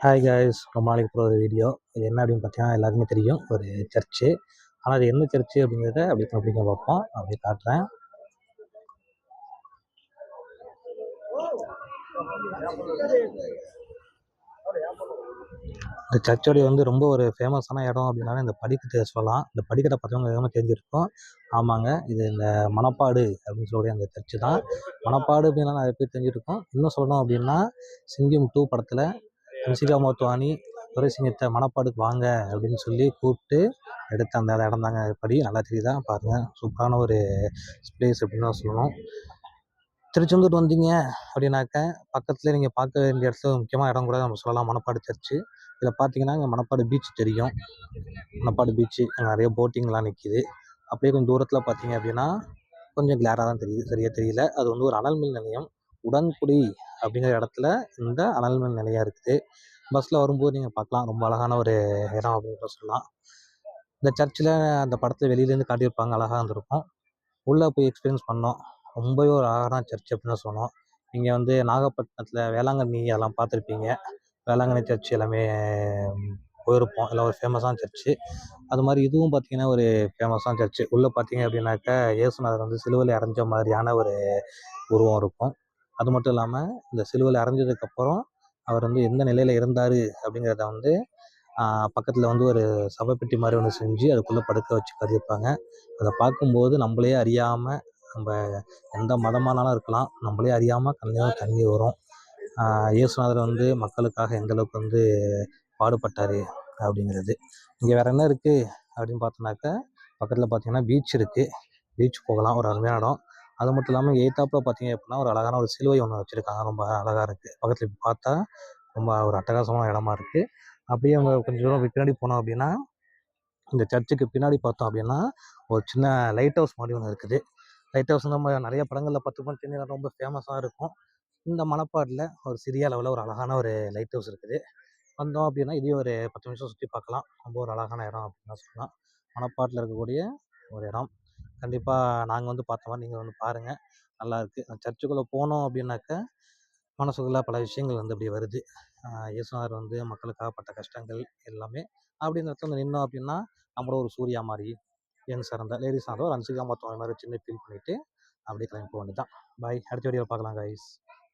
Hi guys, ரொம்ப நாளைக்கு அப்புறம் ஒரு வீடியோ. இது என்ன அப்படின்னு பார்த்தீங்கன்னா எல்லாருக்குமே தெரியும், ஒரு சர்ச்சு. ஆனால் அது என்ன சர்ச்சு அப்படிங்கிறத அப்படிங்க பார்ப்போம். அப்படி காட்டுறேன். இந்த சர்ச்சோடைய ரொம்ப ஒரு ஃபேமஸான இடம் அப்படின்னாலே இந்த படிக்கட்டு சொல்லலாம். இந்த படிக்கட்டை பார்த்தவங்க எதுவுமே தெரிஞ்சிருக்கும். ஆமாங்க, இது இந்த மணப்பாடு அப்படின்னு சொல்லக்கூடிய அந்த சர்ச்சு தான். மணப்பாடு அப்படின்னா நிறைய பேர் தெரிஞ்சிருக்கும். இன்னும் சொல்லணும் அப்படின்னா சிங்கம் 2 படத்தில் ஹன்சிகா மோத்வானி துரைசிங்கத்தை மணப்பாடுக்கு வாங்க அப்படின்னு சொல்லி கூப்பிட்டு எடுத்த அந்த இடம் தாங்க. படி நல்லா தெரியுதா பாருங்கள், சூப்பரான ஒரு பிளேஸ் அப்படின்னு தான் சொல்லணும். திருச்செந்தூர் வந்தீங்க அப்படின்னாக்க பக்கத்தில் நீங்கள் பார்க்க வேண்டிய இடத்துல முக்கியமான இடம் கூட நம்ம சொல்லலாம், மணப்பாடு சர்ச்சு. இதில் பார்த்தீங்கன்னா இங்கே மணப்பாடு பீச் தெரியும். மணப்பாடு பீச்சு நிறைய போட்டிங்லாம் நிற்கிது. அப்படியே கொஞ்சம் தூரத்தில் பார்த்தீங்க அப்படின்னா கொஞ்சம் கிளியராக தான் தெரியுது, சரியாக தெரியல. அது ஒரு அனல்மின் நிலையம், உடன்குடி அப்படிங்கிற இடத்துல இந்த அனல்மின் நிலையம் இருக்குது. பஸ்ஸில் வரும்போது நீங்கள் பார்க்கலாம், ரொம்ப அழகான ஒரு இடம் அப்படின்னு சொல்லலாம். இந்த சர்ச்சில் அந்த படத்தை வெளியிலேருந்து காட்டியிருப்பாங்க, அழகாக இருந்திருக்கும். உள்ளே போய் எக்ஸ்பீரியன்ஸ் பண்ணோம். ரொம்பவே ஒரு அழகான சர்ச் அப்படின்னு தான் சொன்னோம். நீங்கள் நாகப்பட்டினத்தில் வேளாங்கண்ணி அதெல்லாம் பார்த்துருப்பீங்க. வேளாங்கண்ணி சர்ச் எல்லாமே போயிருப்போம். எல்லாம் ஒரு ஃபேமஸான சர்ச்சு. அது மாதிரி இதுவும் பார்த்தீங்கன்னா ஒரு ஃபேமஸான சர்ச்சு. உள்ளே பார்த்தீங்க அப்படின்னாக்கா இயேசுநாதர் சிலுவையில் அரைஞ்ச மாதிரியான ஒரு உருவம் இருக்கும். அது மட்டும் இல்லாமல் இந்த சிலுவையில் அரைஞ்சதுக்கப்புறம் அவர் எந்த நிலையில் இருந்தார் அப்படிங்கிறத பக்கத்தில் ஒரு சபைப்பெட்டி மாதிரி ஒன்று செஞ்சு அதுக்குள்ளே படுக்க வச்சு கருதியிருப்பாங்க. அதை பார்க்கும்போது நம்மளே அறியாமல், நம்ம எந்த மதமானாலும் இருக்கலாம், நம்மளே அறியாமல் கண்ணில் தண்ணி வரும். இயேசுநாதர் மக்களுக்காக எந்த அளவுக்கு பாடுபட்டார் அப்படிங்கிறது. இங்கே வேறு என்ன இருக்குது அப்படின்னு பார்த்தோன்னாக்கா, பக்கத்தில் பார்த்தீங்கன்னா பீச் இருக்குது. பீச் போகலாம், ஒரு அருமையான இடம். அது மட்டும் இல்லாமல் எய்த்தாப்பில் பார்த்தீங்க அப்படின்னா ஒரு அழகான ஒரு சிலுவை ஒன்று வச்சுருக்காங்க, ரொம்ப அழகாக இருக்குது. பக்கத்தில் பார்த்தா ரொம்ப ஒரு அட்டகாசமான இடமா இருக்குது. அப்படியே அவங்க கொஞ்சம் தூரம் பின்னாடி போனோம் அப்படின்னா, இந்த சர்ச்சுக்கு பின்னாடி பார்த்தோம் அப்படின்னா ஒரு சின்ன லைட் ஹவுஸ் மாதிரி ஒன்று இருக்குது. லைட் ஹவுஸ் நம்ம நிறைய படங்களில் பார்த்துப்போம், சென்னையில் ரொம்ப ஃபேமஸாக இருக்கும். இந்த மணப்பாடில் ஒரு சிறிய அளவில் ஒரு அழகான ஒரு லைட் ஹவுஸ் இருக்குது. வந்தோம் அப்படின்னா இதையும் ஒரு 10 நிமிஷம் சுற்றி பார்க்கலாம். ரொம்ப ஒரு அழகான இடம் அப்படின்னு சொல்லலாம். மணப்பாட்டில் இருக்கக்கூடிய ஒரு இடம். கண்டிப்பாக நாங்கள் பார்த்த மாதிரி நீங்கள் பாருங்கள், நல்லாயிருக்கு. சர்ச்சுக்குள்ளே போனோம் அப்படின்னாக்க மனசுக்குள்ளே பல விஷயங்கள் அப்படி வருது. இயேசுநாதர் மக்களுக்காக பட்ட கஷ்டங்கள் எல்லாமே அப்படின்னு இடத்துல நின்னோம் அப்படின்னா நம்மளோட ஒரு சூர்யா மாதிரி, யங்ஸாக இருந்தால் லேடிஸாக இருந்தால் ஒரு அன்சிகா மொத்தம் மாதிரி சின்ன ஃபீல் பண்ணிவிட்டு அப்படியே கிளம்பி போக வேண்டியது தான். பாய், அடுத்த வீடியோவில் பார்க்கலாம் கைஸ்.